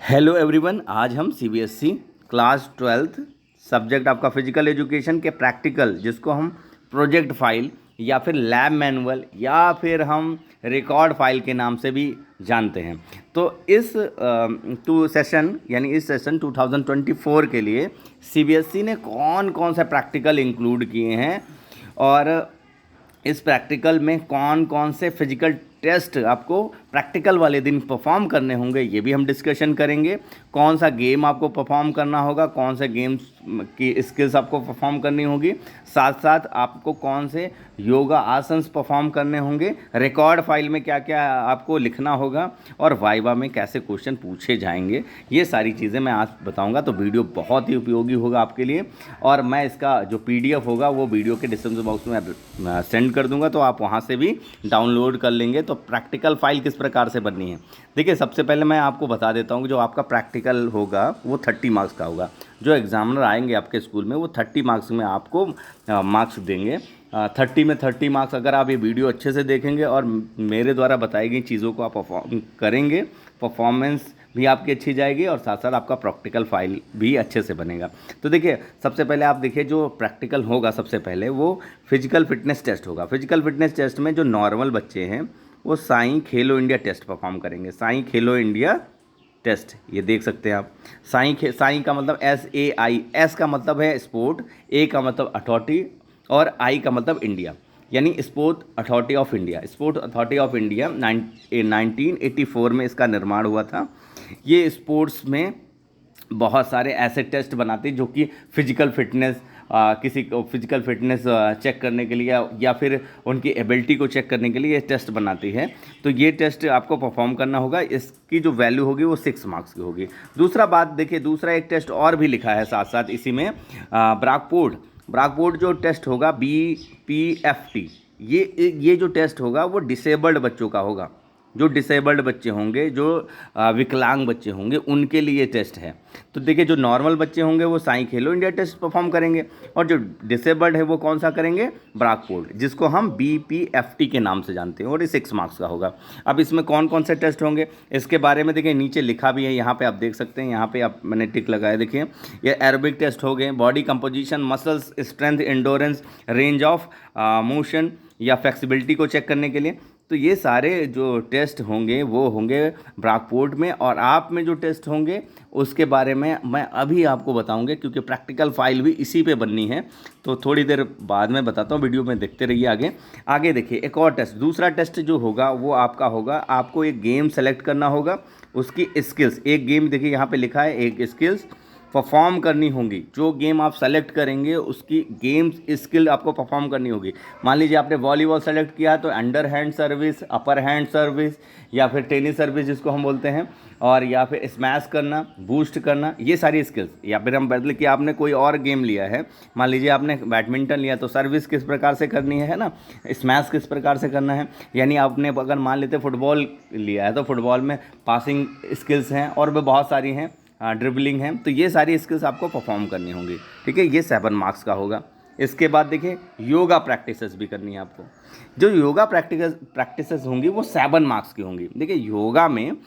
Hello everyone, आज हम CBSE class 12th subject आपका फिजिकल एजुकेशन के प्रैक्टिकल, जिसको हम प्रोजेक्ट फाइल या फिर लैब मैनुअल या फिर हम रिकॉर्ड फाइल के नाम से भी जानते हैं। तो इस इस सेशन 2024 के लिए सीबीएसई ने कौन कौन सा प्रैक्टिकल इंक्लूड किए हैं और इस प्रैक्टिकल में कौन कौन से फिजिकल टेस्ट आपको प्रैक्टिकल वाले दिन परफॉर्म करने होंगे, ये भी हम डिस्कशन करेंगे। कौन सा गेम आपको परफॉर्म करना होगा, कौन से गेम्स की स्किल्स आपको परफॉर्म करनी होगी, साथ साथ आपको कौन से योगा आसन्स परफॉर्म करने होंगे, रिकॉर्ड फाइल में क्या क्या आपको लिखना होगा और वाइवा में कैसे क्वेश्चन पूछे जाएंगे, ये सारी चीज़ें मैं आज बताऊंगा। तो वीडियो बहुत ही उपयोगी होगा आपके लिए और मैं इसका जो पीडीएफ होगा वो वीडियो के डिस्क्रिप्शन बॉक्स में सेंड कर दूंगा, तो आप वहाँ से भी डाउनलोड कर लेंगे। तो प्रैक्टिकल फाइल किस प्रकार से बननी है, देखिए सबसे पहले मैं आपको बता देता हूँ कि जो आपका प्रैक्टिकल होगा वो 30 मार्क्स का होगा। जो एग्जामिनर आएंगे आपके स्कूल में वो 30 मार्क्स में आपको मार्क्स देंगे। 30 में 30 मार्क्स अगर आप ये वीडियो अच्छे से देखेंगे और मेरे द्वारा बताई गई चीज़ों को आप परफॉर्म करेंगे, परफॉर्मेंस भी आपकी अच्छी जाएगी और साथ साथ आपका प्रैक्टिकल फाइल भी अच्छे से बनेगा। तो देखिए सबसे पहले आप देखिए जो प्रैक्टिकल होगा सबसे पहले वो फिजिकल फिटनेस टेस्ट होगा। फिजिकल फिटनेस टेस्ट में जो नॉर्मल बच्चे हैं वो साई खेलो इंडिया टेस्ट परफॉर्म करेंगे। साई खेलो इंडिया टेस्ट, ये देख सकते हैं आप। साई का मतलब SAI, एस का मतलब है स्पोर्ट, ए का मतलब अथॉरिटी और आई का मतलब इंडिया, यानी sport authority of India. Sport authority of India 1984 में इसका निर्माण हुआ था। ये स्पोर्ट्स में बहुत सारे ऐसे टेस्ट बनाते हैं जो कि फिजिकल फिटनेस, किसी को फिजिकल फिटनेस चेक करने के लिए या फिर उनकी एबिलिटी को चेक करने के लिए ये टेस्ट बनाती है। तो ये टेस्ट आपको परफॉर्म करना होगा। इसकी जो वैल्यू होगी वो 6 मार्क्स की होगी। दूसरा बात देखिए, दूसरा एक टेस्ट और भी लिखा है साथ साथ इसी में, ब्रैकपोर्ट जो टेस्ट होगा BPFT, ये जो टेस्ट होगा वो डिसेबल्ड बच्चों का होगा। जो डिसेबल्ड बच्चे होंगे, जो विकलांग बच्चे होंगे, उनके लिए टेस्ट है। तो देखिए जो नॉर्मल बच्चे होंगे वो साई खेलो इंडिया टेस्ट परफॉर्म करेंगे और जो डिसेबल्ड है वो कौन सा करेंगे, ब्रैकपोर्ट, जिसको हम BPFT के नाम से जानते हैं और ये 6 मार्क्स का होगा। अब इसमें कौन कौन से टेस्ट होंगे इसके बारे में देखिए नीचे लिखा भी है, यहाँ पे आप देख सकते हैं, यहाँ पे आप मैंने टिक लगाया। देखिए ये एरोबिक टेस्ट हो गए, body composition, muscles strength, endurance, range of motion या फ्लेक्सिबिलिटी को चेक करने के लिए। तो ये सारे जो टेस्ट होंगे वो होंगे ब्रैकपोर्ट में, और आप में जो टेस्ट होंगे उसके बारे में मैं अभी आपको बताऊंगा, क्योंकि प्रैक्टिकल फाइल भी इसी पे बननी है। तो थोड़ी देर बाद में बताता हूँ, वीडियो में देखते रहिए आगे। आगे देखिए एक और टेस्ट, दूसरा टेस्ट जो होगा वो आपका होगा, आपको एक गेम सेलेक्ट करना होगा, उसकी स्किल्स, एक गेम देखिए यहाँ पे लिखा है, एक स्किल्स परफॉर्म करनी होंगी। जो गेम आप सेलेक्ट करेंगे उसकी गेम्स स्किल आपको परफॉर्म करनी होगी। मान लीजिए आपने वॉलीबॉल सेलेक्ट किया तो under hand service, upper hand service या फिर टेनिस सर्विस जिसको हम बोलते हैं, और या फिर स्मैश करना, बूस्ट करना, ये सारी स्किल्स। या फिर हम बदल कि आपने कोई और गेम लिया है, मान लीजिए आपने बैडमिंटन लिया तो सर्विस किस प्रकार से करनी है ना, स्मैश किस प्रकार से करना है। यानी आपने अगर मान लेते फुटबॉल लिया है तो फुटबॉल में पासिंग स्किल्स हैं और भी बहुत सारी हैं, ड्रिबलिंग है। तो ये सारी स्किल्स आपको परफॉर्म करनी होंगी, ठीक है। ये 7 मार्क्स का होगा। इसके बाद देखिए योगा प्रैक्टिसेस भी करनी है आपको। जो योगा प्रैक्टिसेस होंगी वो 7 मार्क्स की होंगी। देखिए योगा में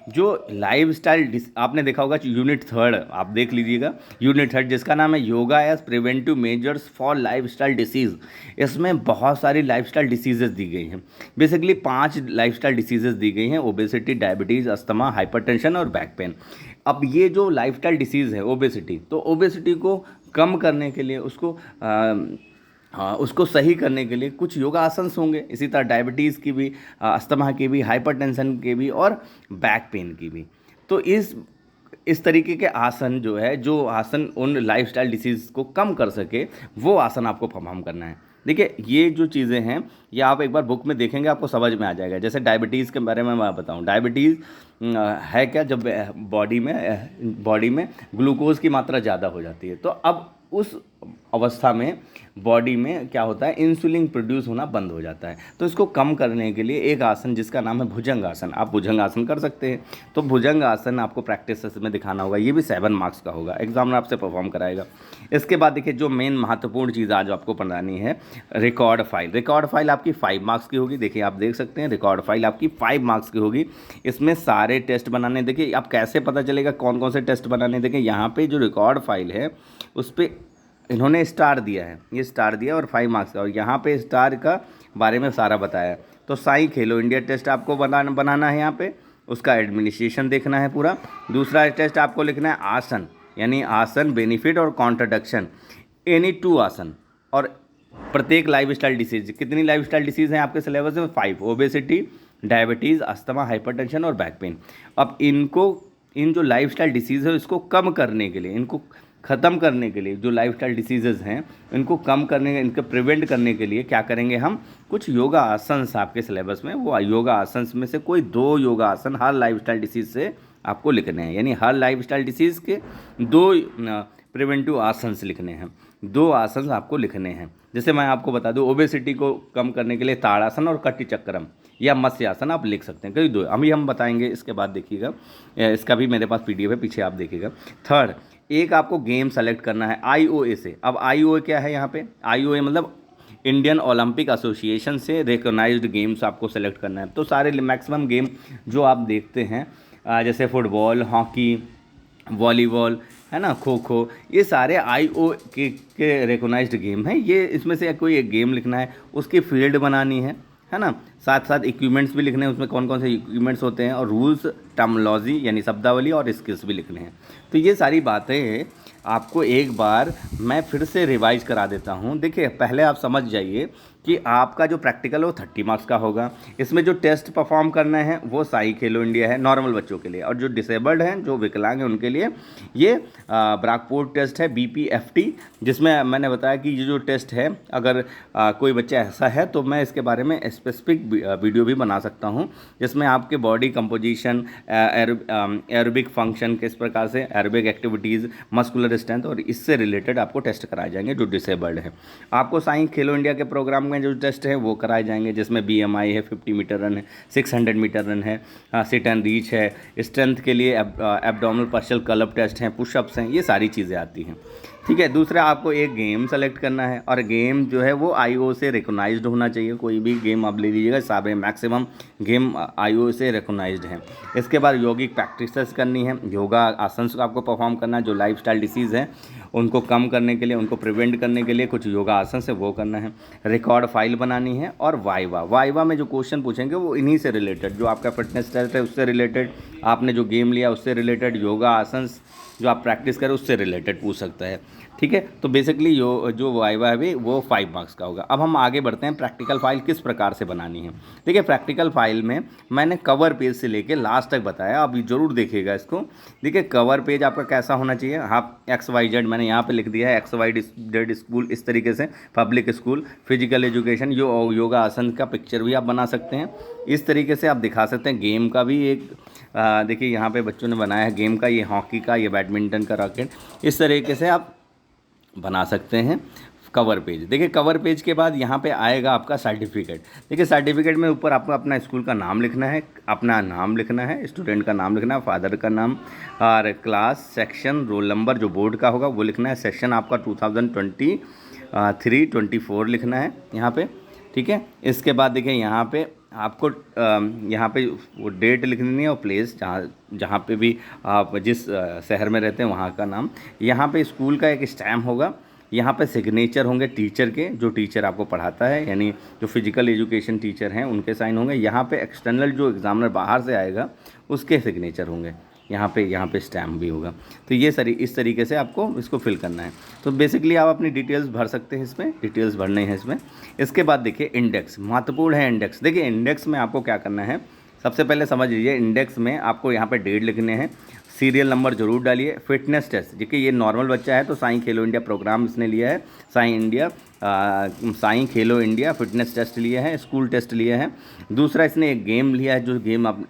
जो लाइफ स्टाइल, आपने देखा होगा यूनिट 3, आप देख लीजिएगा यूनिट 3 जिसका नाम है yoga as preventive measures for lifestyle disease. इसमें बहुत सारी लाइफ स्टाइल डिसीजेज़ दी गई हैं। बेसिकली 5 लाइफ स्टाइल डिसीजेज़ दी गई हैं, ओबेसिटी, डायबिटीज़, अस्थमा, हाइपरटेंशन और बैक पेन। अब ये जो लाइफ स्टाइल डिसीज़ है ओबेसिटी, तो ओबेसिटी को कम करने के लिए, उसको सही करने के लिए कुछ योगा आसन्स होंगे। इसी तरह डायबिटीज़ की भी, अस्थमा की भी, हाइपरटेंशन की भी और बैक पेन की भी। तो इस तरीके के आसन जो है, जो आसन उन लाइफस्टाइल डिसीज़ को कम कर सके, वो आसन आपको परफॉर्म करना है। देखिए ये जो चीज़ें हैं ये आप एक बार बुक में देखेंगे आपको समझ में आ जाएगा। जैसे डायबिटीज़ के बारे में मैं बताऊं, डायबिटीज़ है क्या, जब बॉडी में ग्लूकोज की मात्रा ज़्यादा हो जाती है, तो अब उस अवस्था में बॉडी में क्या होता है, इंसुलिन प्रोड्यूस होना बंद हो जाता है। तो इसको कम करने के लिए एक आसन जिसका नाम है भुजंग आसन, आप भुजंग आसन कर सकते हैं। तो भुजंग आसन आपको प्रैक्टिस में दिखाना होगा, ये भी 7 मार्क्स का होगा, एग्जामिनर आपसे परफॉर्म कराएगा। इसके बाद देखिए जो मेन महत्वपूर्ण चीज़ आज आपको पढ़ानी है, रिकॉर्ड फाइल। रिकॉर्ड फाइल आपकी 5 मार्क्स की होगी। देखिए आप देख सकते हैं रिकॉर्ड फाइल आपकी 5 मार्क्स की होगी। इसमें सारे टेस्ट बनाने, देखिए आप कैसे पता चलेगा कौन कौन से टेस्ट बनाने, देखिए यहाँ पे जो रिकॉर्ड फाइल है उस पर इन्होंने स्टार दिया है, ये स्टार दिया और 5 मार्क्स का, और यहाँ पे स्टार का बारे में सारा बताया है। तो साई खेलो इंडिया टेस्ट आपको बनाना है यहाँ पे, उसका एडमिनिस्ट्रेशन देखना है पूरा। दूसरा टेस्ट आपको लिखना है आसन, यानी आसन, बेनिफिट और कॉन्ट्रडक्शन, एनी 2 आसन, और प्रत्येक लाइफ स्टाइल डिसीज। कितनी लाइफ स्टाइल डिसीज़ हैं आपके सिलेबस में? 5, ओबेसिटी, डायबिटीज़, अस्थमा, हाइपरटेंशन और बैक पेन। अब इनको, इन जो लाइफ स्टाइल डिसीज़ है इसको कम करने के लिए, इनको ख़त्म करने के लिए, जो लाइफ स्टाइल डिसीज़ हैं इनको कम करने, इनको प्रिवेंट करने के लिए क्या करेंगे हम, कुछ योगा आसन्स आपके सिलेबस में, वो योगा आसन्स में से कोई 2 योगा आसन हर लाइफ स्टाइल डिसीज़ से आपको लिखने हैं, यानी हर लाइफ स्टाइल डिसीज़ के 2 प्रिवेंटिव आसन्स लिखने हैं, 2 आसन आपको लिखने हैं। जैसे मैं आपको बता दूं, ओबेसिटी को कम करने के लिए ताड़ासन और कटी चक्रम या मत्स्य आसन आप लिख सकते हैं, कई 2 अभी हम बताएंगे। इसके बाद देखिएगा, इसका भी मेरे पास PDF है, पीछे आप देखिएगा। थर्ड, एक आपको गेम सेलेक्ट करना है IOA से। अब IOA क्या है यहाँ पे? IOA मतलब इंडियन ओलंपिक एसोसिएशन से रिकॉग्नाइज्ड गेम्स आपको सेलेक्ट करना है। तो सारे मैक्सिमम गेम जो आप देखते हैं, जैसे फुटबॉल, हॉकी, वॉलीबॉल, है ना, खो खो, ये सारे IOA के रिकॉग्नाइज्ड गेम हैं। ये इसमें से कोई एक गेम लिखना है, उसकी फील्ड बनानी है ना, साथ साथ इक्विपमेंट्स भी लिखने हैं, उसमें कौन कौन से इक्विपमेंट्स होते हैं, और रूल्स, टर्मिनोलॉजी यानी शब्दावली और स्किल्स भी लिखने हैं। तो ये सारी बातें आपको एक बार मैं फिर से रिवाइज करा देता हूँ। देखिए पहले आप समझ जाइए कि आपका जो प्रैक्टिकल है वो 30 मार्क्स का होगा। इसमें जो टेस्ट परफॉर्म करना है वो साई खेलो इंडिया है नॉर्मल बच्चों के लिए, और जो डिसेबल्ड हैं, जो विकलांग हैं, उनके लिए ये ब्रैकपोर्ट टेस्ट है BPFT, जिसमें मैंने बताया कि ये जो टेस्ट है, अगर कोई बच्चा ऐसा है तो मैं इसके बारे में स्पेसिफिक वीडियो भी बना सकता हूँ, जिसमें आपके बॉडी कंपोजिशन, एरोबिक फंक्शन, किस प्रकार से एरोबिक एक्टिविटीज़, मस्कुलर स्ट्रेंथ, और इससे रिलेटेड आपको टेस्ट कराए जाएंगे जो डिसेबल्ड है। आपको साई खेलो इंडिया के प्रोग्राम में जो टेस्ट है वो कराए जाएंगे, जिसमें BMI है, 50 मीटर रन है, 600 मीटर रन है, सिट एंड रीच है, स्ट्रेंथ के लिए एब्डोमिनल पर्शियल कलप टेस्ट हैं, पुशअप्स हैं, ये सारी चीज़ें आती हैं। ठीक है। दूसरा आपको एक गेम सेलेक्ट करना है, और गेम जो है वो IO से रिकॉग्नाइज्ड होना चाहिए। कोई भी गेम आप ले लीजिएगा, सारे मैक्सिमम गेम IO से रिकॉग्नाइज्ड हैं। इसके बाद योगिक प्रैक्टिसेस करनी है, योगा आसन को आपको परफॉर्म करना है। जो लाइफ स्टाइल डिसीज़ हैं उनको कम करने के लिए, उनको प्रिवेंट करने के लिए कुछ योगा आसन से वो करना है। रिकॉर्ड फाइल बनानी है, और वाइवा में जो क्वेश्चन पूछेंगे वो इन्हीं से रिलेटेड, जो आपका फिटनेस टेस्ट है उससे रिलेटेड, आपने जो गेम लिया उससे रिलेटेड, योगा आसन जो आप प्रैक्टिस करें उससे रिलेटेड पूछ सकता है। ठीक है। तो बेसिकली जो वाइवा है वो 5 मार्क्स का होगा। अब हम आगे बढ़ते हैं, प्रैक्टिकल फाइल किस प्रकार से बनानी है। देखिए प्रैक्टिकल फाइल में मैंने कवर पेज से लेके लास्ट तक बताया, अभी ज़रूर देखिएगा इसको। देखिए कवर पेज आपका कैसा होना चाहिए, आप XYZ मैंने यहाँ पे लिख दिया है, XYZ स्कूल, इस तरीके से public school, physical education, yoga आसन का पिक्चर भी आप बना सकते हैं। इस तरीके से आप दिखा सकते हैं। गेम का भी एक देखिए यहाँ पे बच्चों ने बनाया है गेम का, ये हॉकी का, ये बैडमिंटन का रैकेट, इस तरीके से आप बना सकते हैं कवर पेज। देखिए कवर पेज के बाद यहाँ पे आएगा आपका सर्टिफिकेट। देखिए सर्टिफिकेट में ऊपर आपको अपना स्कूल का नाम लिखना है, अपना नाम लिखना है, स्टूडेंट का नाम लिखना है, फादर का नाम, और क्लास, सेक्शन, रोल नंबर जो बोर्ड का होगा वो लिखना है। सेशन आपका 2023-24 लिखना है यहाँ पे। ठीक है। इसके बाद देखिए यहाँ पे आपको यहाँ पे वो डेट लिखनी है, और प्लेस जहाँ पे भी आप जिस शहर में रहते हैं वहाँ का नाम। यहाँ पे स्कूल का एक स्टैम्प होगा, यहाँ पे सिग्नेचर होंगे टीचर के, जो टीचर आपको पढ़ाता है, यानी जो फिजिकल एजुकेशन टीचर हैं उनके साइन होंगे। यहाँ पे एक्सटर्नल जो एग्जामिनर बाहर से आएगा उसके सिग्नेचर होंगे, यहाँ पे स्टैम्प भी होगा। तो ये सारी इस तरीके से आपको इसको फिल करना है। तो बेसिकली आप अपनी डिटेल्स भर सकते हैं, इसमें डिटेल्स भरने हैं इसमें। इसके बाद देखिए इंडेक्स महत्वपूर्ण है। इंडेक्स देखिए, इंडेक्स में आपको क्या करना है, सबसे पहले समझ लीजिए। इंडेक्स में आपको यहाँ पे डेट लिखने हैं, सीरियल नंबर जरूर डालिए। फिटनेस टेस्ट, देखिए ये नॉर्मल बच्चा है तो साई खेलो इंडिया प्रोग्राम इसने लिया है, साई खेलो इंडिया फिटनेस टेस्ट लिया है, स्कूल टेस्ट लिया है। दूसरा इसने एक गेम लिया है, जो गेम आप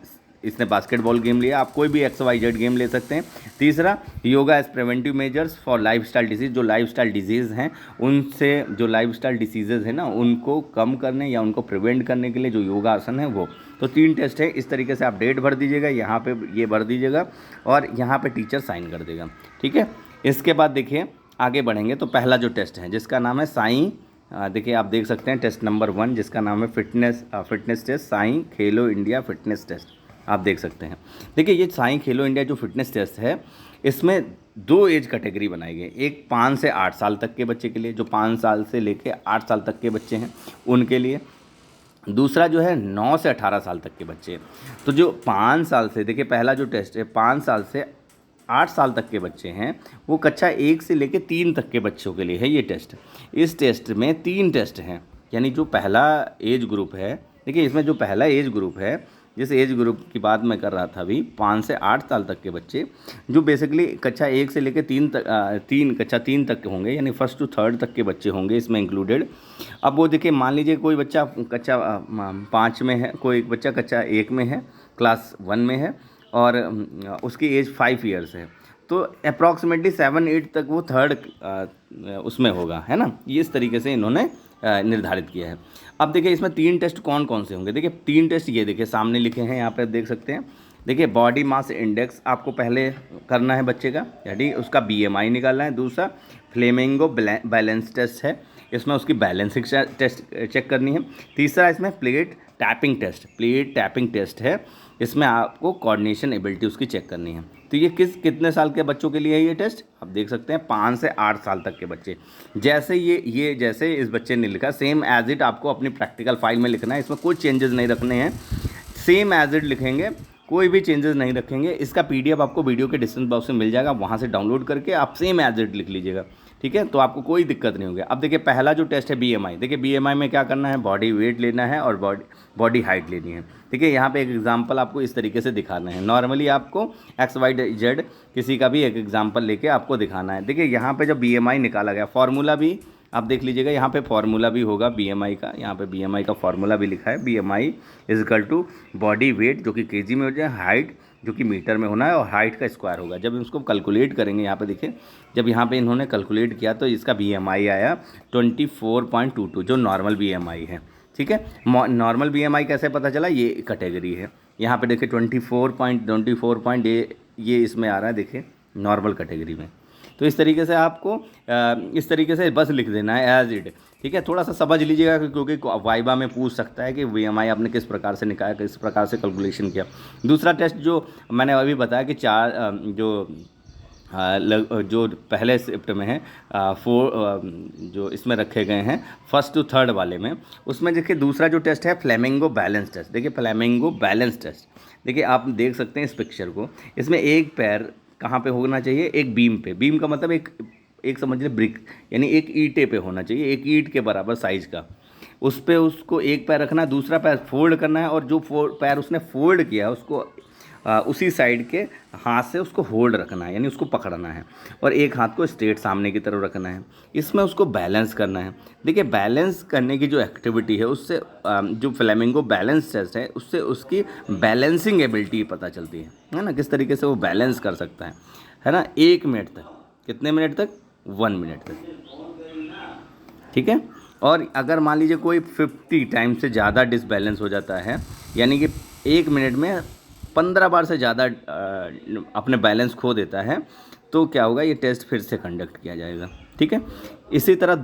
इसने बास्केटबॉल गेम लिया, आप कोई भी XYZ गेम ले सकते हैं। तीसरा, yoga as preventive measures for lifestyle disease, जो लाइफस्टाइल डिजीज़ हैं उनसे, जो लाइफस्टाइल डिसीजेज़ हैं ना उनको कम करने या उनको प्रिवेंट करने के लिए जो योगा आसन है वो। तो 3 टेस्ट है। इस तरीके से आप डेट भर दीजिएगा, यहाँ पे ये भर दीजिएगा और यहाँ पे टीचर साइन कर देगा, ठीक है। इसके बाद देखिए आगे बढ़ेंगे तो पहला जो टेस्ट है जिसका नाम है साई, देखिए आप देख सकते हैं टेस्ट नंबर 1 जिसका नाम है फिटनेस टेस्ट, साई खेलो इंडिया फिटनेस टेस्ट, आप देख सकते हैं। देखिए ये साई खेलो इंडिया जो फिटनेस टेस्ट है इसमें 2 एज कैटेगरी बनाई गई, एक 5 से 8 साल तक के बच्चे के लिए, जो 5 साल से लेके 8 साल तक के बच्चे हैं उनके लिए। दूसरा जो है 9 से 18 साल तक के बच्चे। तो जो 5 साल से, देखिए पहला जो टेस्ट है 5 साल से 8 साल तक के बच्चे हैं वो कक्षा 1 से लेकर 3 तक के बच्चों के लिए है ये टेस्ट। इस टेस्ट में 3 टेस्ट हैं, यानी जो पहला एज ग्रुप है, देखिए इसमें जो पहला एज ग्रुप है, जिस एज ग्रुप की बात मैं कर रहा था अभी, 5 से 8 साल तक के बच्चे जो बेसिकली कक्षा 1 से लेकर 3 कक्षा 3 तक होंगे, यानी फर्स्ट टू थर्ड तक के बच्चे होंगे इसमें इंक्लूडेड। अब वो देखिए मान लीजिए कोई बच्चा कक्षा 5 में है, कोई एक बच्चा कक्षा 1 में है, क्लास 1 में है और उसकी एज 5 ईयर्स है, तो अप्रॉक्सीमेटली 7-8 तक वो थर्ड उसमें होगा, है ना। ये इस तरीके से इन्होंने निर्धारित किया है। अब देखिए इसमें 3 टेस्ट कौन कौन से होंगे, देखिए 3 टेस्ट ये देखिए सामने लिखे हैं, यहाँ पे देख सकते हैं। देखिए बॉडी मास इंडेक्स आपको पहले करना है बच्चे का, यानी उसका BMI निकालना है। दूसरा फ्लेमिंगो बैलेंस टेस्ट है, इसमें उसकी बैलेंसिंग टेस्ट चेक करनी है। तीसरा इसमें प्लेट टैपिंग टेस्ट है, इसमें आपको कोऑर्डिनेशन एबिलिटी उसकी चेक करनी है। तो ये कितने साल के बच्चों के लिए है ये टेस्ट, आप देख सकते हैं 5 से 8 साल तक के बच्चे। जैसे ये जैसे इस बच्चे ने लिखा सेम एज इट आपको अपनी प्रैक्टिकल फाइल में लिखना है, इसमें कोई चेंजेस नहीं रखने हैं, सेम एज इट लिखेंगे, कोई भी चेंजेस नहीं रखेंगे। इसका PDF आपको वीडियो के डिस्क्रिप्शन बॉक्स में मिल जाएगा, वहाँ से डाउनलोड करके आप सेम एज इट लिख लीजिएगा, ठीक है। तो आपको कोई दिक्कत नहीं होगी। अब देखिए पहला जो टेस्ट है BMI, देखिए BMI में क्या करना है, बॉडी वेट लेना है और बॉडी हाइट लेनी है। देखिए यहाँ पे एक एग्जांपल आपको इस तरीके से दिखाना है, नॉर्मली आपको XYZ किसी का भी एक एग्जांपल लेके आपको दिखाना है। देखिए यहाँ पे जब BMI निकाला गया, फार्मूला भी आप देख लीजिएगा, यहाँ पे फार्मूला भी होगा BMI का, यहाँ पे BMI का फार्मूला भी लिखा है, BMI is equal to body weight जो कि kg में हो जाए, हाइट जो कि मीटर में होना है और हाइट का स्क्वायर होगा। जब इसको कैलकुलेट करेंगे, यहाँ पे देखिए जब यहाँ पे इन्होंने कैलकुलेट किया तो इसका BMI आया 24.22 जो नॉर्मल BMI है, ठीक है। नॉर्मल BMI कैसे पता चला, ये कैटेगरी है, यहाँ पे देखिए 24.8 ये इसमें आ रहा है, देखिए नॉर्मल कैटेगरी में। तो इस तरीके से आपको इस तरीके से बस लिख देना है एज इट, ठीक है। थोड़ा सा समझ लीजिएगा क्योंकि वाइबा में पूछ सकता है कि BMI आपने किस प्रकार से निकाला, किस प्रकार से कैलकुलेशन किया। दूसरा टेस्ट जो मैंने अभी बताया कि जो पहले शिफ्ट में है 4 जो इसमें रखे गए हैं फर्स्ट टू थर्ड वाले में, उसमें देखिए दूसरा जो टेस्ट है फ्लेमिंगो बैलेंस टेस्ट। देखिए फ्लेमिंगो बैलेंस टेस्ट, देखिए आप देख सकते हैं इस पिक्चर को, इसमें एक पैर कहाँ पे होना चाहिए, एक बीम पे, बीम का मतलब एक समझ लीजिए ब्रिक, यानी एक ईंटे पे होना चाहिए, एक ईंट के बराबर साइज़ का, उस पे उसको एक पैर रखना है, दूसरा पैर फोल्ड करना है और जो पैर उसने फोल्ड किया उसको उसी साइड के हाथ से उसको होल्ड रखना है, यानी उसको पकड़ना है और एक हाथ को स्ट्रेट सामने की तरफ रखना है, इसमें उसको बैलेंस करना है। देखिए बैलेंस करने की जो एक्टिविटी है उससे जो फ्लेमिंगो बैलेंस टेस्ट है उससे उसकी बैलेंसिंग एबिलिटी पता चलती है ना, किस तरीके से वो बैलेंस कर सकता है ना। 1 मिनट तक, कितने मिनट तक, 1 मिनट तक, ठीक है। और अगर मान लीजिए कोई 50 टाइम से ज़्यादा डिसबैलेंस हो जाता है, यानी कि 1 मिनट में 15 बार से ज़्यादा अपने बैलेंस खो देता है, तो क्या होगा, ये टेस्ट फिर से कंडक्ट किया जाएगा, ठीक है। इसी तरह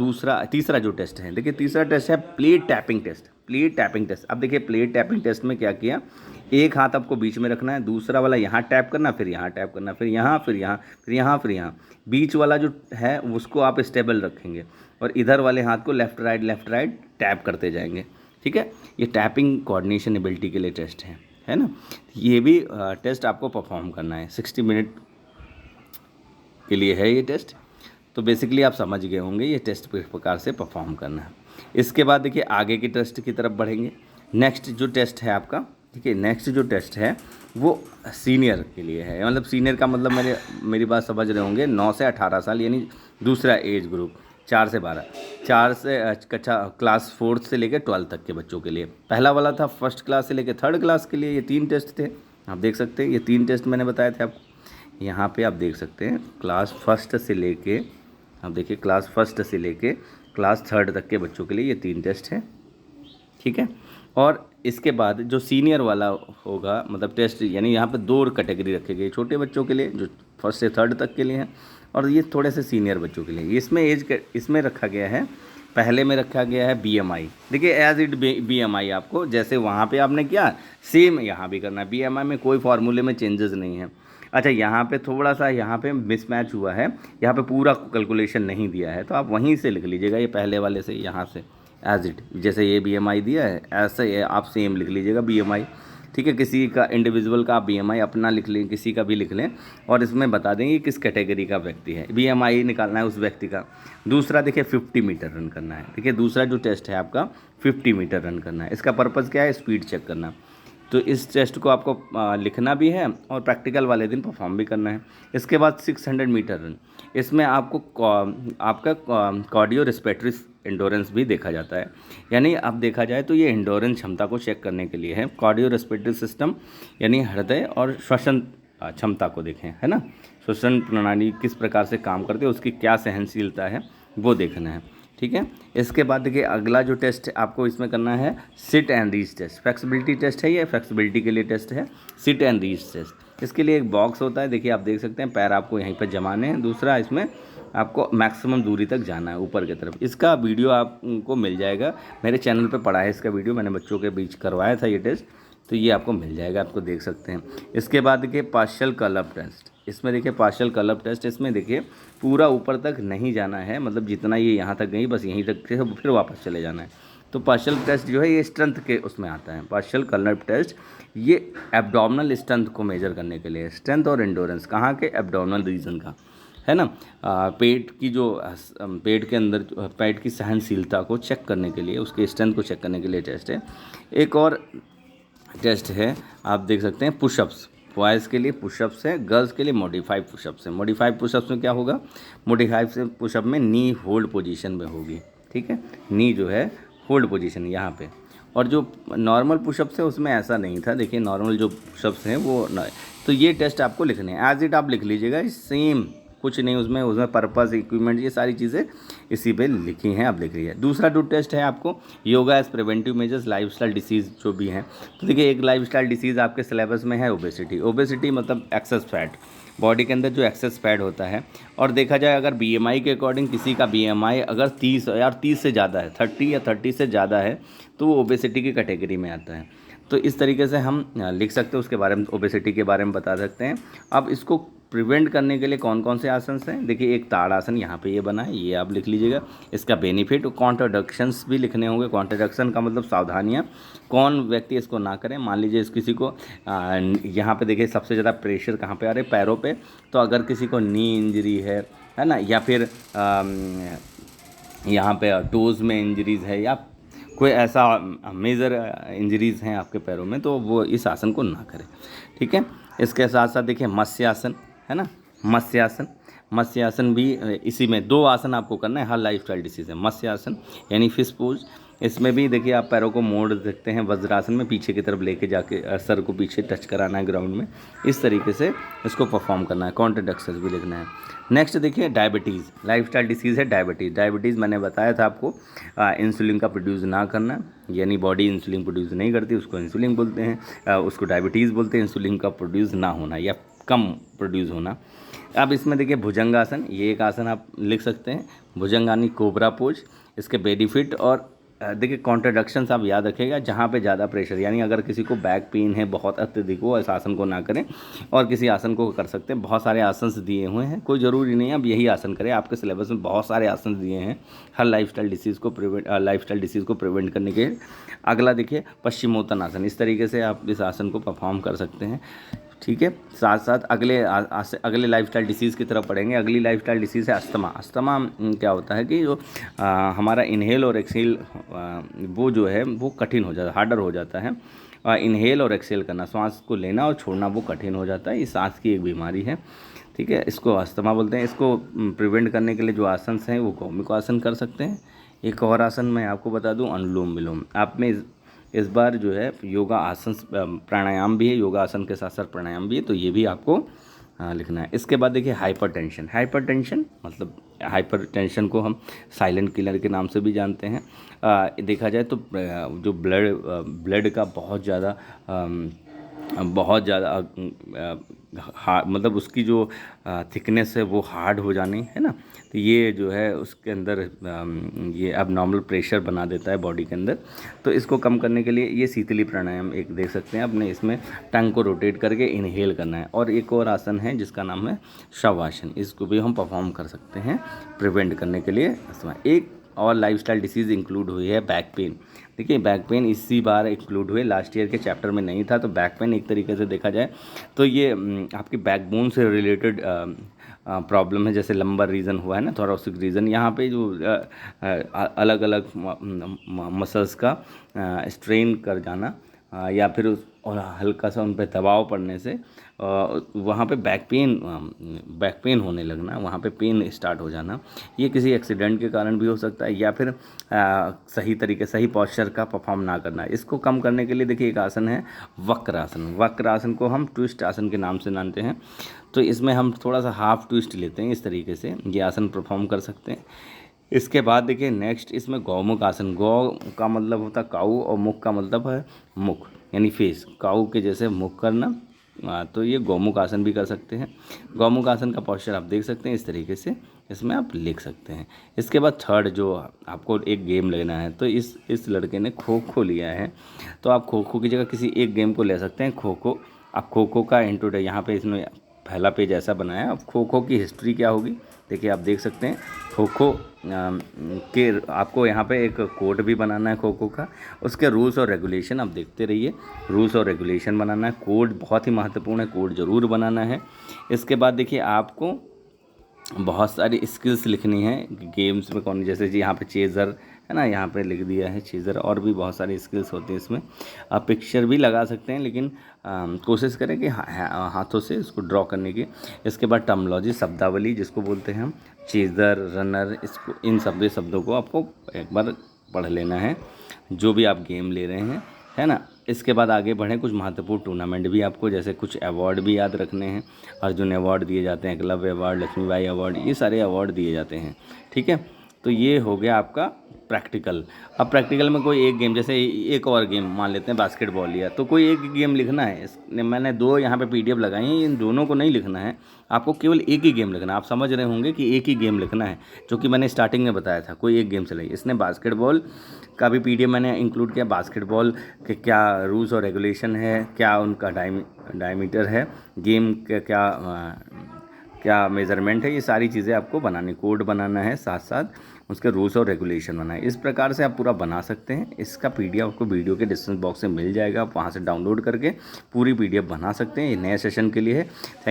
तीसरा जो टेस्ट है, देखिए तीसरा टेस्ट है प्लेट टैपिंग टेस्ट। अब देखिए प्लेट टैपिंग टेस्ट में क्या किया, एक हाथ आपको बीच में रखना है, दूसरा वाला यहाँ टैप करना, फिर यहाँ टैप करना, फिर यहाँ, फिर यहाँ, फिर यहाँ, फिर यहाँ, बीच वाला जो है उसको आप स्टेबल रखेंगे और इधर वाले हाथ को लेफ़्ट राइट टैप करते जाएंगे, ठीक है। ये टैपिंग कोऑर्डिनेशन एबिलिटी के लिए टेस्ट है ना। ये भी टेस्ट आपको परफॉर्म करना है, 60 मिनट के लिए है ये टेस्ट। तो बेसिकली आप समझ गए होंगे ये टेस्ट किस प्रकार से परफॉर्म करना है। इसके बाद देखिए आगे की टेस्ट की तरफ बढ़ेंगे। नेक्स्ट जो टेस्ट है आपका, देखिए नेक्स्ट जो टेस्ट है वो सीनियर के लिए है, मतलब सीनियर का मतलब मेरी बात समझ रहे होंगे, 9 से 18 साल यानी दूसरा एज ग्रुप, 4 से 12, कक्षा क्लास 4 से लेकर 12 तक के बच्चों के लिए। पहला वाला था फर्स्ट क्लास से लेकर थर्ड क्लास के लिए, ये 3 टेस्ट थे, आप देख सकते हैं ये 3 टेस्ट मैंने बताए थे आपको। यहाँ पे आप देख सकते हैं क्लास फर्स्ट से लेके, आप देखिए क्लास फर्स्ट से लेके क्लास थर्ड तक के बच्चों के लिए ये 3 टेस्ट हैं, ठीक है। और इसके बाद जो सीनियर वाला होगा, मतलब टेस्ट, यानी यहाँ पे 2 कैटेगरी रखे गए, छोटे बच्चों के लिए जो फर्स्ट से थर्ड तक के लिए हैं, और ये थोड़े से सीनियर बच्चों के लिए। इसमें रखा गया है, पहले में रखा गया है BMI। देखिए एज इट BMI आपको जैसे वहाँ पे आपने किया सेम यहाँ भी करना है। BMI में कोई फार्मूले में चेंजेस नहीं है। अच्छा, यहाँ पे थोड़ा सा यहाँ पे मिसमैच हुआ है, यहाँ पे पूरा कैलकुलेशन नहीं दिया है, तो आप वहीं से लिख लीजिएगा, ये पहले वाले से यहाँ से एज इट, जैसे ये BMI दिया है ऐसे ये आप सेम लिख लीजिएगा BMI, ठीक है। किसी का इंडिविजुअल का आप BMI अपना लिख लें, किसी का भी लिख लें, और इसमें बता देंगे किस कैटेगरी का व्यक्ति है, BMI निकालना है उस व्यक्ति का। दूसरा देखिए 50 मीटर रन करना है। देखिए दूसरा जो टेस्ट है आपका 50 मीटर रन करना है। इसका पर्पज़ क्या है? स्पीड चेक करना। तो इस टेस्ट को आपको लिखना भी है और प्रैक्टिकल वाले दिन परफॉर्म भी करना है। इसके बाद 600 मीटर रन, इसमें आपको आपका कार्डियो रेस्पिरेटरी एंडोरेंस भी देखा जाता है। यानी अब देखा जाए तो ये एंडोरेंस क्षमता को चेक करने के लिए है। कार्डियो रेस्पिरेटरी सिस्टम यानी हृदय और श्वसन क्षमता को देखें, है ना। श्वसन प्रणाली किस प्रकार से काम करती है, उसकी क्या सहनशीलता है, वो देखना है, ठीक है। इसके बाद देखिए अगला जो टेस्ट आपको इसमें करना है sit and reach test. Flexibility test है, ये फ्लेक्सिबिलिटी के लिए टेस्ट है, सिट एंड रीच टेस्ट। इसके लिए एक बॉक्स होता है, देखिए आप देख सकते हैं, पैर आपको यहीं पर जमाने हैं। दूसरा इसमें आपको मैक्सिमम दूरी तक जाना है ऊपर की तरफ। इसका वीडियो आपको मिल जाएगा, मेरे चैनल पे पड़ा है इसका वीडियो, मैंने बच्चों के बीच करवाया था ये टेस्ट, तो ये आपको मिल जाएगा, आपको देख सकते हैं। इसके बाद देखिए पार्शियल कर्ल टेस्ट। इसमें देखिए पार्शियल कर्ल टेस्ट, इसमें देखिए पूरा ऊपर तक नहीं जाना है, मतलब जितना ये यहाँ तक गई बस यहीं तक से फिर वापस चले जाना है। तो पार्शियल टेस्ट जो है ये स्ट्रेंथ के उसमें आता है। पार्शियल कर्ल टेस्ट ये एब्डोमिनल स्ट्रेंथ को मेजर करने के लिए, स्ट्रेंथ और एंडोरेंस कहाँ के, एब्डोमिनल रीजन का, है ना। पेट की जो पेट के अंदर पेट की सहनशीलता को चेक करने के लिए, उसके स्ट्रेंथ को चेक करने के लिए टेस्ट है। एक और टेस्ट है, आप देख सकते हैं पुशअप्स। बॉयज़ के लिए पुशअप्स है, गर्ल्स के लिए मॉडिफाइड पुशअप्स है। मॉडिफाइड पुशअप्स में क्या होगा, मॉडिफाइड पुशअप में नी होल्ड पोजीशन में होगी, ठीक है। नी जो है होल्ड पोजीशन यहाँ पे, और जो नॉर्मल पुशअप्स है उसमें ऐसा नहीं था। देखिए नॉर्मल जो पुशअप्स हैं वो तो ये टेस्ट आपको लिखने हैं, एज इट आप लिख लीजिएगा, सेम कुछ नहीं उसमें पर्पस, इक्विपमेंट, ये सारी चीज़ें इसी पे लिखी हैं, आप लिख लीजिए। दूसरा जो टेस्ट है आपको yoga as preventive measures lifestyle disease जो भी हैं। तो देखिए एक लाइफस्टाइल डिसीज़ आपके सिलेबस में है ओबेसिटी। ओबेसिटी मतलब एक्सेस फैट, बॉडी के अंदर जो एक्सेस फैट होता है। और देखा जाए अगर BMI के अकॉर्डिंग किसी का BMI अगर 30 से ज़्यादा है, 30 या 30 से ज़्यादा है, तो वो ओबेसिटी की कैटेगरी में आता है। तो इस तरीके से हम लिख सकते हैं, उसके बारे में, ओबेसिटी के बारे में बता सकते हैं। अब इसको प्रिवेंट करने के लिए कौन कौन से आसन हैं, देखिए एक ताड़ासन यहाँ पे ये बना है, ये आप लिख लीजिएगा। इसका बेनिफिट, कॉन्ट्राडक्शंस भी लिखने होंगे। कॉन्ट्राडक्शन का मतलब सावधानियाँ, कौन व्यक्ति इसको ना करें। मान लीजिए इस किसी को यहाँ पे देखिए सबसे ज़्यादा प्रेशर कहाँ पे आ रहा है, पैरों पे। तो अगर किसी को नी इंजरी है ना, या फिर यहाँ पे टोज़ में इंजरीज़ है, या कोई ऐसा मेजर इंजरीज़ हैं आपके पैरों में, तो वो इस आसन को ना करें, ठीक है। इसके साथ साथ देखिए मत्स्यासन, है ना, मत्स्यासन भी इसी में 2 आसन आपको करना है, हर लाइफस्टाइल डिसीज़ है। मत्स्यासन यानी फिश पोज, इसमें भी देखिए आप पैरों को मोड़ सकते हैं। वज्रासन में पीछे की तरफ लेके जाके सर को पीछे टच कराना है ग्राउंड में, इस तरीके से इसको परफॉर्म करना है। कॉन्ट्राडक्शंस भी लिखना है। नेक्स्ट देखिए डायबिटीज़, लाइफस्टाइल डिसीज़ है डायबिटीज़। डायबिटीज़ मैंने बताया था आपको, इंसुलिन का प्रोड्यूस ना करना, यानी बॉडी इंसुलिन प्रोड्यूस नहीं करती, उसको इंसुलिन बोलते हैं, उसको डायबिटीज़ बोलते हैं। इंसुलिन का प्रोड्यूस ना होना या कम प्रोड्यूस होना। अब इसमें देखिए भुजंगासन, ये एक आसन आप लिख सकते हैं, भुजंगानी कोबरा पोज। इसके बेनिफिट और देखिए कॉन्ट्राडक्शंस आप याद रखिएगा, जहाँ पे ज़्यादा प्रेशर, यानी अगर किसी को बैक पेन है बहुत अत्यधिक, वो इस आसन को ना करें और किसी आसन को कर सकते हैं। बहुत सारे आसन दिए हुए हैं, कोई ज़रूरी नहीं है अब यही आसन करें, आपके सिलेबस में बहुत सारे आसन दिए हैं हर लाइफस्टाइल डिसीज़ को प्रिवेंट करने के। अगला देखिए पश्चिमोत्तानासन, इस तरीके से आप इस आसन को परफॉर्म कर सकते हैं, ठीक है। साथ साथ अगले लाइफस्टाइल डिसीज़ की तरफ पढ़ेंगे। अगली लाइफस्टाइल डिसीज़ है अस्थमा। अस्थमा क्या होता है कि जो हमारा इनहेल और एक्सहेल वो जो है वो कठिन हो जाता है, हार्डर हो जाता है। इनहेल और एक्सहेल करना, सांस को लेना और छोड़ना वो कठिन हो जाता है, ये सांस की एक बीमारी है, ठीक है। इसको अस्थमा बोलते हैं। इसको प्रिवेंट करने के लिए जो आसन हैं वो कौमिक आसन कर सकते हैं। एक और आसन मैं आपको बता दूं, अनुलोम विलोम। आप में इस बार जो है योगा आसन प्राणायाम भी है, योगा आसन के साथ साथ प्राणायाम भी है, तो ये भी आपको लिखना है। इसके बाद देखिए हाइपरटेंशन। हाइपरटेंशन मतलब हाइपरटेंशन को हम साइलेंट किलर के नाम से भी जानते हैं। देखा जाए तो जो ब्लड का बहुत ज़्यादा मतलब उसकी जो थिकनेस है वो हार्ड हो जानी है ना, तो ये जो है उसके अंदर ये अबनॉर्मल प्रेशर बना देता है बॉडी के अंदर। तो इसको कम करने के लिए ये शीतली प्राणायाम एक देख सकते हैं अपने, इसमें टंग को रोटेट करके इनहेल करना है। और एक और आसन है जिसका नाम है शवासन, इसको भी हम परफॉर्म कर सकते हैं प्रिवेंट करने के लिए। एक और लाइफस्टाइल डिसीज़ इंक्लूड हुई है बैक पेन। देखिए बैक पेन इसी बार इंक्लूड हुए, लास्ट ईयर के चैप्टर में नहीं था। तो बैक पेन एक तरीके से देखा जाए तो ये आपकी बैकबोन से रिलेटेड प्रॉब्लम है, जैसे लंबर रीजन हुआ है ना, थोरैसिक रीजन, यहाँ पे जो अलग अलग मसल्स का स्ट्रेन कर जाना या फिर और हल्का सा उन पर दबाव पड़ने से वहाँ पे बैक पेन होने लगना, वहाँ पे पेन स्टार्ट हो जाना, ये किसी एक्सीडेंट के कारण भी हो सकता है या फिर सही पॉस्चर का परफॉर्म ना करना। इसको कम करने के लिए देखिए एक आसन है वक्र आसन। वक्र आसन को हम ट्विस्ट आसन के नाम से जानते हैं। तो इसमें हम थोड़ा सा हाफ ट्विस्ट लेते हैं, इस तरीके से ये आसन परफॉर्म कर सकते हैं। इसके बाद देखिए नेक्स्ट इसमें गौमुख आसन। गौ का मतलब होता है काऊ और मुख का मतलब है मुख यानी फेस, काऊ के जैसे मुख करना, तो ये गौमुख आसन भी कर सकते हैं। गौमुख आसन का पोस्चर आप देख सकते हैं इस तरीके से, इसमें आप लिख सकते हैं। इसके बाद थर्ड जो आपको एक गेम लेना है, तो इस लड़के ने खो खो लिया है, तो आप खो खो की जगह किसी एक गेम को ले सकते हैं। खो खो, आप खो खो का इंट्रोडक्शन यहाँ पे इसने पहला पेज ऐसा बनाया। अब खो खो की हिस्ट्री क्या होगी देखिए, आप देख सकते हैं खो खो के आपको यहाँ पे एक कोड भी बनाना है खो खो का, उसके रूल्स और रेगुलेशन आप देखते रहिए। रूल्स और रेगुलेशन बनाना है, कोड बहुत ही महत्वपूर्ण है, कोड ज़रूर बनाना है। इसके बाद देखिए आपको बहुत सारी स्किल्स लिखनी है गेम्स में, कौन जैसे जी यहाँ पे चेज़र है ना, यहाँ पे लिख दिया है चेज़र, और भी बहुत सारी स्किल्स होती हैं इसमें। आप पिक्चर भी लगा सकते हैं, लेकिन कोशिश करें कि हाथों से इसको ड्रॉ करने की। इसके बाद टर्मिनोलॉजी, शब्दावली जिसको बोलते हैं हम, चेज़र, रनर, इसको इन शब्दों को आपको एक बार पढ़ लेना है जो भी आप गेम ले रहे हैं, है ना। इसके बाद आगे बढ़ें, कुछ महत्वपूर्ण टूर्नामेंट भी आपको, जैसे कुछ अवार्ड भी याद रखने हैं। अर्जुन अवार्ड दिए जाते हैं, एकलव्य अवार्ड, लक्ष्मीबाई अवार्ड, ये सारे अवार्ड दिए जाते हैं, ठीक है। तो ये हो गया आपका प्रैक्टिकल। अब प्रैक्टिकल में कोई एक गेम, जैसे एक और गेम मान लेते हैं बास्केटबॉल लिया, तो कोई एक गेम लिखना है। मैंने 2 यहाँ पे PDF लगाई हैं, इन दोनों को नहीं लिखना है, आपको केवल एक ही गेम लिखना है। आप समझ रहे होंगे कि एक ही गेम लिखना है, जो कि मैंने स्टार्टिंग में बताया था, कोई एक गेम चलाइए। इसने बास्केटबॉल का भी PDF मैंने इंक्लूड किया, बास्केटबॉल के क्या रूल्स और रेगुलेशन है, क्या उनका डायमीटर है, गेम का क्या मेज़रमेंट है, ये सारी चीज़ें आपको बनानी, कोड बनाना है, साथ साथ उसके रूल्स और रेगुलेशन बनाना है। इस प्रकार से आप पूरा बना सकते हैं। इसका PDF आपको वीडियो के डिस्क्रिप्शन बॉक्स में मिल जाएगा, आप वहाँ से डाउनलोड करके पूरी PDF बना सकते हैं। ये नए सेशन के लिए है। थैंक